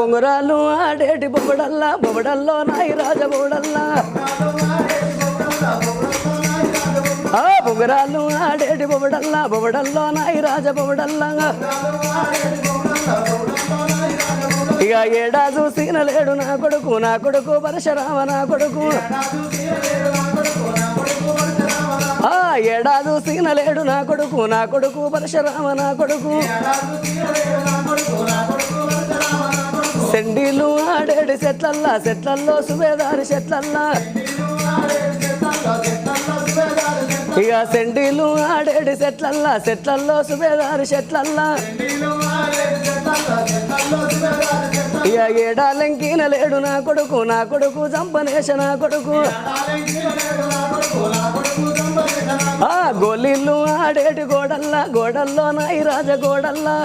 బొంగరాలు ఆడేటి బొబడల్లా బొబడల్లో నాయి రాజ బొబడల్లా బొంగరాలు ఆడేటి బొబడల్లా బొబడల్లో నాయి రాజ బొబడల్లా ఇక ఏడా చూసిన లేడు నా కొడుకు పరశురామ నా కొడుకు ఏడా చూసిన లేడు నా కొడుకు పరశురామ నా కొడుకు సెండీలు ఆడేడు చెట్లల్లో సుబేదారి చెట్లల్లా ఇక సెండీలు ఆడేడు చెట్లల్లో సుబేదారి చెట్లల్లా ఇక ఏడాలంకిన లేడు నా కొడుకు చంపనేశ నా కొడుకు గోలీళ్ళు ఆడేటి గోడల్లో నాయి రాజ గోడల్లా